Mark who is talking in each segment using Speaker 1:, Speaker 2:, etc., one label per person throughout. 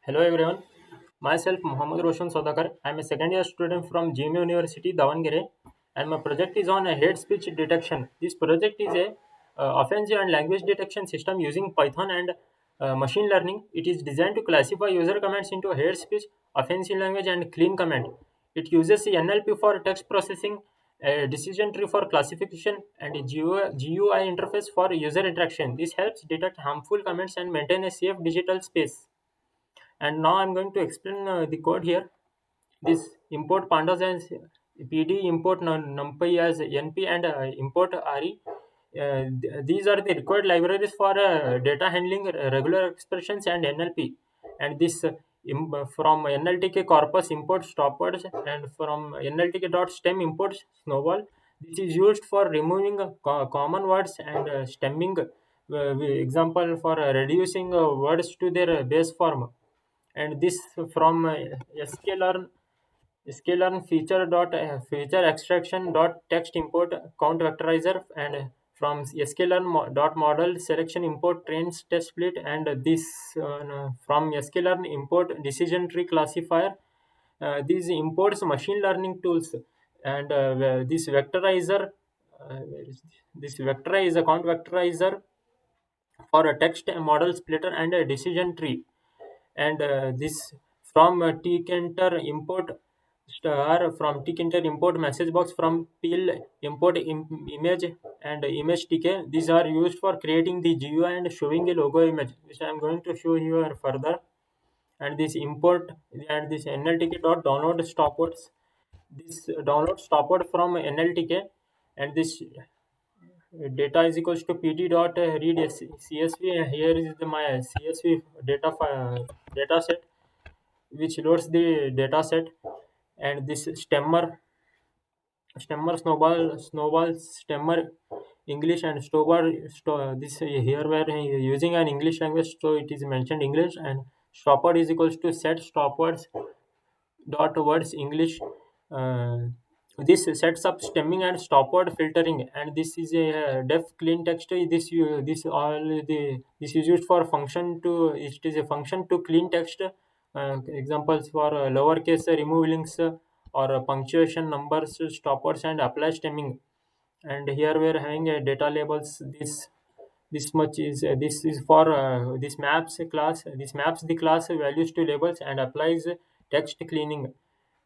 Speaker 1: Hello everyone, myself Muhammad Roshan Sodakar. I am a second year student from GMU University, Davangere, and my project is on a hate speech detection. This project is a offensive and language detection system using Python and machine learning. It is designed to classify user comments into hate speech, offensive language, and clean comment. It uses the NLP for text processing, a decision tree for classification, and a GUI interface for user interaction. This helps detect harmful comments and maintain a safe digital space. And now I'm going to explain the code here. This import pandas as pd, import numpy as np, and import re. These are the required libraries for data handling regular expressions and NLP. And this from NLTK corpus import stopwords, and from NLTK.stem imports snowball. This is used for removing common words and stemming, example for reducing words to their base form. And this from sklearn sklearn feature dot feature extraction dot text import count vectorizer, and from sklearn dot model selection import trains test split. And this from sklearn import decision tree classifier. These imports machine learning tools. And this vectorizer, where is this vectorizer count vectorizer for a text model splitter and a decision tree. And this from Tkinter import star, from Tkinter import message box, from pil import image and image tk. These are used for creating the GUI and showing a logo image, which I am going to show here further. And this import and this NLTK dot download stopwords. This download stopword from NLTK. And this data is equals to pt dot read csv. Here is my csv data set, which loads the data set. And this stemmer snowball stemmer English, and this here we're using an English language, so it is mentioned English. And stopword is equals to set stopwords dot words English. uh, this sets up stemming and stopword filtering. And this is a def clean text. This is used for function to, it is a function to clean text. Examples for lowercase remove links, or punctuation numbers stopwords, and apply stemming. And here we are having a data labels. This much is this is for this maps class. This maps the class values to labels and applies text cleaning.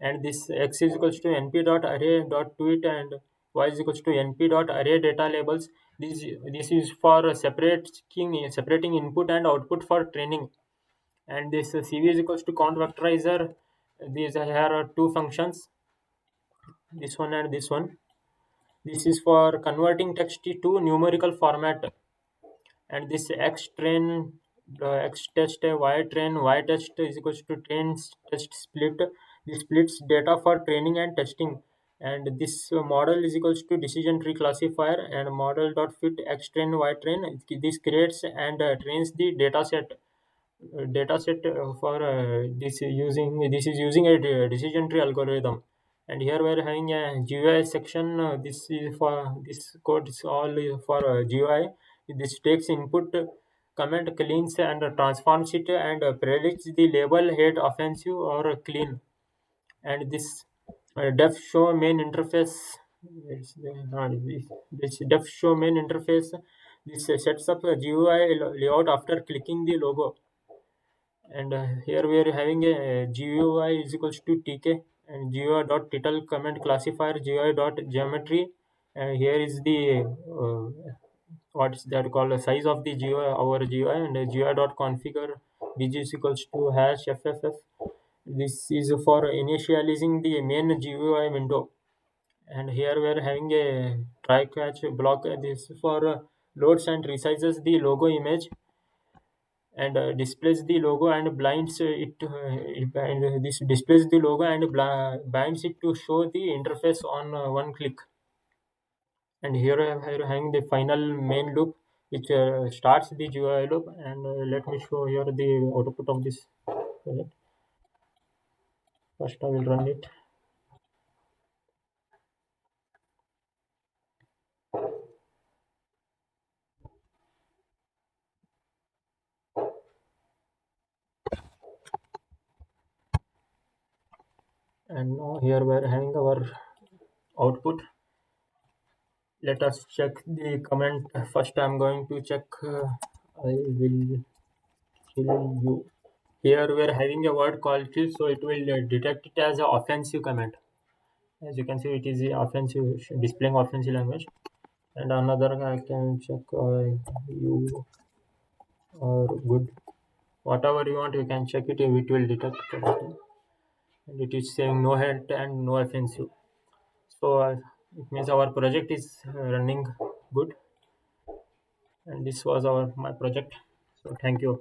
Speaker 1: And this x is equals to np dot array dot tweet, and y is equals to np dot array data labels. This is for separating input and output for training. And this cv is equals to count vectorizer. These here are two functions, this one and this one. This is for converting text to numerical format. And this x train, x test, y train, y test is equals to train test split. This splits data for training and testing. And this model is equals to decision tree classifier, and model dot fit x train y train. This creates and trains the data set. For this is using a decision tree algorithm. And here we're having a GUI section. This is for this code is all for GUI. This takes input comment, cleans and transforms it, and predicts the label head offensive or clean. And this def show main interface, this def show main interface, this sets up a GUI layout after clicking the logo. And here we are having a GUI is equals to tk, and GUI dot title comment classifier, GUI dot geometry. And here is the what is that called, the size of the GUI, our GUI. And GUI dot configure bg is equals to hash fff. This is for initializing the main GUI window. And here we are having a try catch block. This for loads and resizes the logo image, and displays the logo and blinds and this displays the logo and binds it to show the interface on one click. And here I am having the final main loop, which starts the GUI loop. And let me show here the output of this project. First I will run it. And now here we're having our output. Let us check the comment. First I'm going to check I will kill you. Here we're having a word called kill, so it will detect it as an offensive comment. As you can see, it is the offensive, displaying offensive language. And another I can check you are good. Whatever you want, you can check it. It will detect correctly. And it is saying no hate and no offensive. So it means our project is running good. And this was our my project. So thank you.